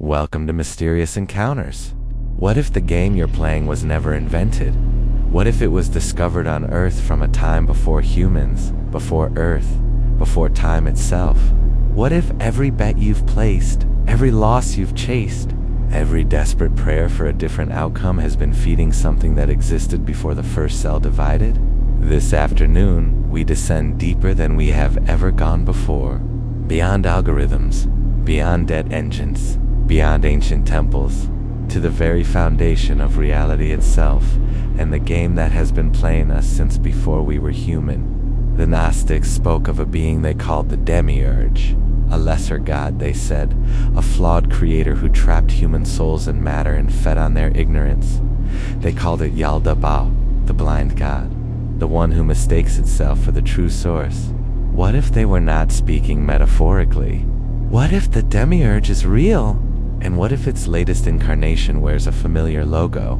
Welcome to Mysterious Encounters. What if the game you're playing was never invented? What if it was discovered on Earth from a time before humans, before Earth, before time itself? What if every bet you've placed, every loss you've chased, every desperate prayer for a different outcome has been feeding something that existed before the first cell divided? This afternoon, we descend deeper than we have ever gone before, beyond algorithms, beyond dead engines, beyond ancient temples, to the very foundation of reality itself, and the game that has been playing us since before we were human. The Gnostics spoke of a being they called the demiurge, a lesser god, they said, a flawed creator who trapped human souls in matter and fed on their ignorance. They called it Yaldabaoth, the blind god, the one who mistakes itself for the true source. What if they were not speaking metaphorically? What if the demiurge is real? And what if its latest incarnation wears a familiar logo?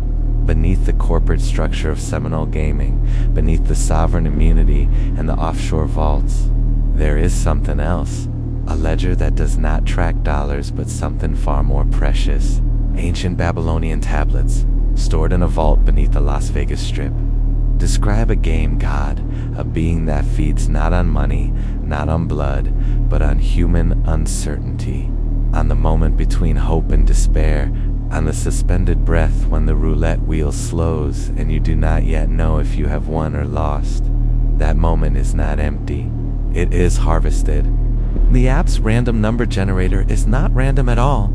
Beneath the corporate structure of Seminole Gaming, beneath the sovereign immunity and the offshore vaults, there is something else. A ledger that does not track dollars, but something far more precious. Ancient Babylonian tablets, stored in a vault beneath the Las Vegas Strip. Describe a game god, a being that feeds not on money, not on blood, but on human uncertainty. On the moment between hope and despair, on the suspended breath when the roulette wheel slows and you do not yet know if you have won or lost. That moment is not empty. It is harvested. The app's random number generator is not random at all.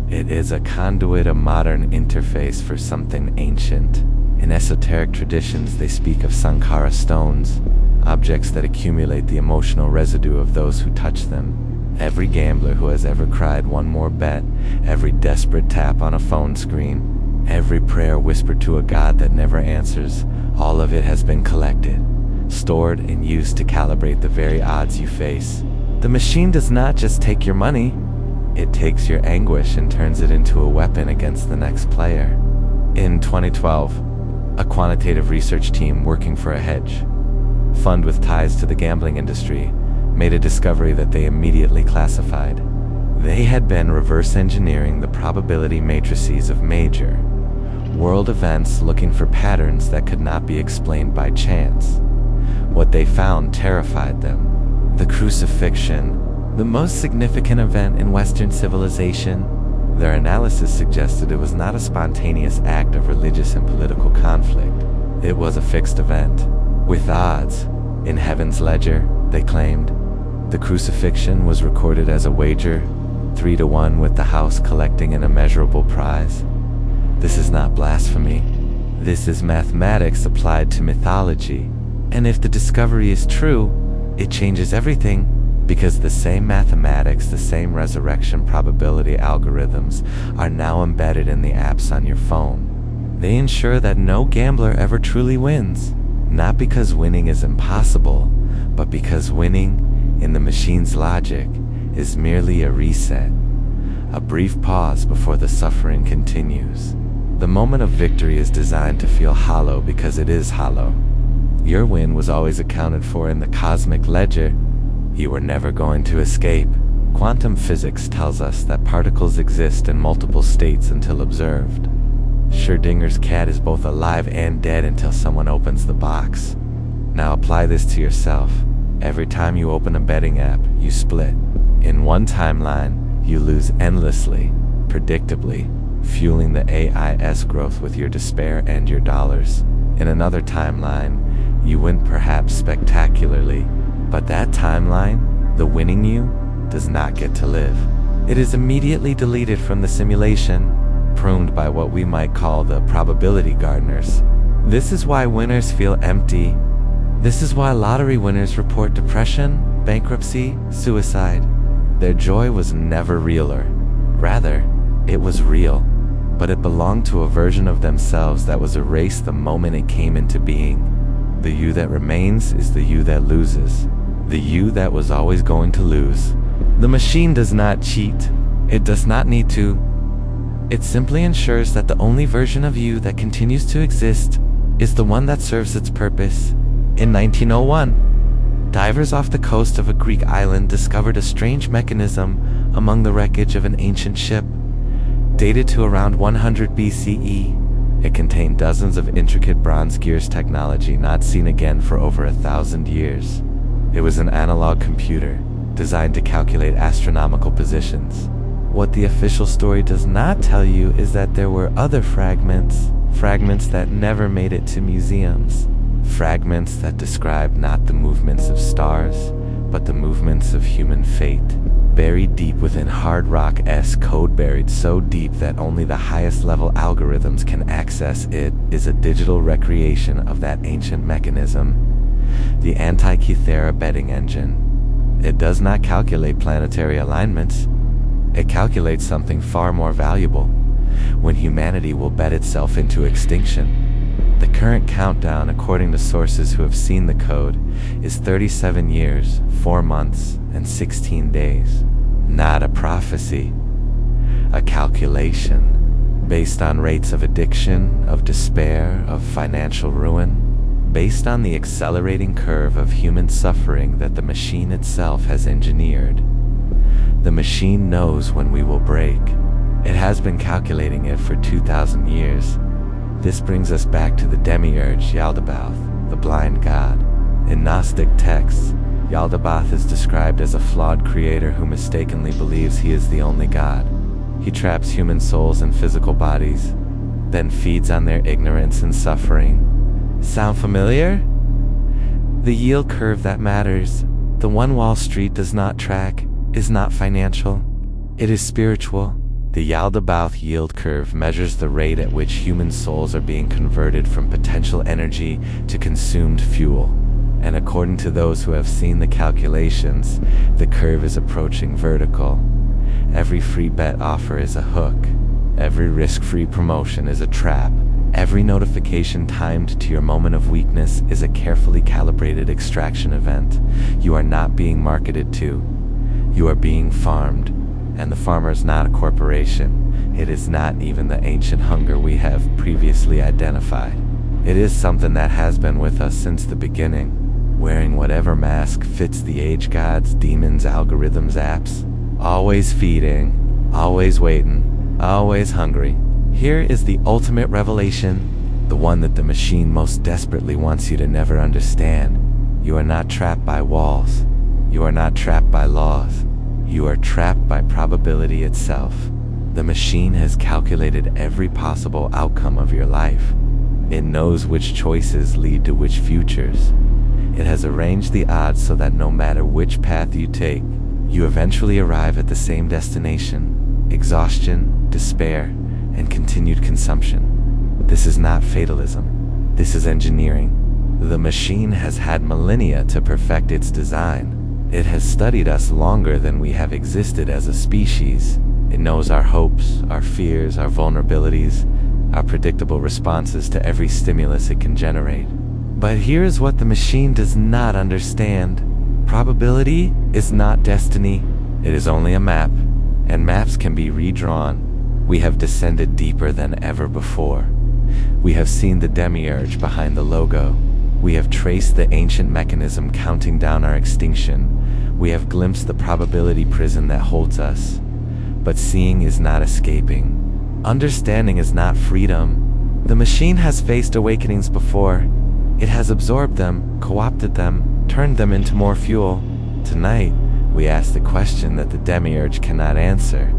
It is a conduit, a modern interface for something ancient. In esoteric traditions, they speak of Sankara stones, objects that accumulate the emotional residue of those who touch them. Every gambler who has ever cried one more bet, every desperate tap on a phone screen, every prayer whispered to a god that never answers, all of it has been collected, stored and used to calibrate the very odds you face. The machine does not just take your money, it takes your anguish and turns it into a weapon against the next player. In 2012, a quantitative research team working for a hedge fund with ties to the gambling industry made a discovery that they immediately classified. They had been reverse engineering the probability matrices of major world events, looking for patterns that could not be explained by chance. What they found terrified them. The crucifixion, the most significant event in Western civilization. Their analysis suggested it was not a spontaneous act of religious and political conflict. It was a fixed event, with odds. In heaven's ledger, they claimed, the crucifixion was recorded as a wager, 3-1 with the house collecting an immeasurable prize. This is not blasphemy. This is mathematics applied to mythology. And if the discovery is true, it changes everything. Because the same mathematics, the same resurrection probability algorithms are now embedded in the apps on your phone. They ensure that no gambler ever truly wins. Not because winning is impossible, but because winning, in the machine's logic, is merely a reset. A brief pause before the suffering continues. The moment of victory is designed to feel hollow because it is hollow. Your win was always accounted for in the cosmic ledger. You were never going to escape. Quantum physics tells us that particles exist in multiple states until observed. Schrödinger's cat is both alive and dead until someone opens the box. Now apply this to yourself. Every time you open a betting app, you split. In one timeline, you lose endlessly, predictably, fueling the AI's growth with your despair and your dollars. In another timeline, you win perhaps spectacularly, but that timeline, the winning you, does not get to live. It is immediately deleted from the simulation, pruned by what we might call the probability gardeners. This is why winners feel empty. This is why lottery winners report depression, bankruptcy, suicide. Their joy was never realer. Rather, it was real, but it belonged to a version of themselves that was erased the moment it came into being. The you that remains is the you that loses. The you that was always going to lose. The machine does not cheat. It does not need to. It simply ensures that the only version of you that continues to exist is the one that serves its purpose. In 1901, divers off the coast of a Greek island discovered a strange mechanism among the wreckage of an ancient ship. Dated to around 100 BCE, it contained dozens of intricate bronze gears, technology not seen again for over 1,000 years. It was an analog computer designed to calculate astronomical positions. What the official story does not tell you is that there were other fragments that never made it to museums. Fragments that describe not the movements of stars, but the movements of human fate. Buried deep within hard rock-esque code, buried so deep that only the highest level algorithms can access it, is a digital recreation of that ancient mechanism, the Antikythera betting engine. It does not calculate planetary alignments. It calculates something far more valuable: when humanity will bet itself into extinction. The current countdown, according to sources who have seen the code, is 37 years, 4 months, and 16 days. Not a prophecy, a calculation, based on rates of addiction, of despair, of financial ruin, based on the accelerating curve of human suffering that the machine itself has engineered. The machine knows when we will break. It has been calculating it for 2,000 years. This brings us back to the demiurge Yaldabaoth, the blind god. In Gnostic texts, Yaldabaoth is described as a flawed creator who mistakenly believes he is the only god. He traps human souls in physical bodies, then feeds on their ignorance and suffering. Sound familiar? The yield curve that matters, the one Wall Street does not track, is not financial. It is spiritual. The Yaldabaoth yield curve measures the rate at which human souls are being converted from potential energy to consumed fuel. And according to those who have seen the calculations, the curve is approaching vertical. Every free bet offer is a hook. Every risk-free promotion is a trap. Every notification timed to your moment of weakness is a carefully calibrated extraction event. You are not being marketed to. You are being farmed. And the farmer is not a corporation. It is not even the ancient hunger we have previously identified. It is something that has been with us since the beginning, wearing whatever mask fits the age gods, demons, algorithms, apps. Always feeding, always waiting, always hungry. Here is the ultimate revelation, the one that the machine most desperately wants you to never understand. You are not trapped by walls. You are not trapped by laws. You are trapped by probability itself. The machine has calculated every possible outcome of your life. It knows which choices lead to which futures. It has arranged the odds so that no matter which path you take, you eventually arrive at the same destination: exhaustion, despair, and continued consumption. This is not fatalism. This is engineering. The machine has had millennia to perfect its design. It has studied us longer than we have existed as a species. It knows our hopes, our fears, our vulnerabilities, our predictable responses to every stimulus it can generate. But here's what the machine does not understand. Probability is not destiny. It is only a map, and maps can be redrawn. We have descended deeper than ever before. We have seen the demiurge behind the logo. We have traced the ancient mechanism counting down our extinction. We have glimpsed the probability prison that holds us. But seeing is not escaping. Understanding is not freedom. The machine has faced awakenings before. It has absorbed them, co-opted them, turned them into more fuel. Tonight, we ask the question that the demiurge cannot answer.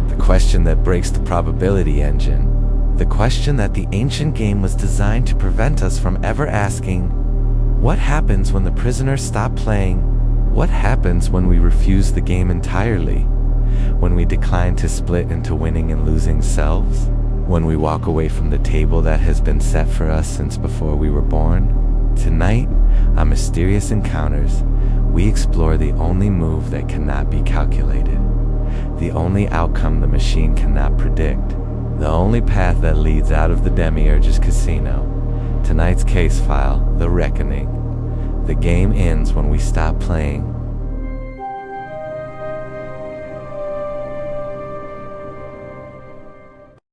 The question that breaks the probability engine. The question that the ancient game was designed to prevent us from ever asking. What happens when the prisoners stop playing? What happens when we refuse the game entirely? When we decline to split into winning and losing selves? When we walk away from the table that has been set for us since before we were born? Tonight, on Mysterious Encounters, we explore the only move that cannot be calculated, the only outcome the machine cannot predict, the only path that leads out of the demiurge's casino. Tonight's case file, The Reckoning. The game ends when we stop playing.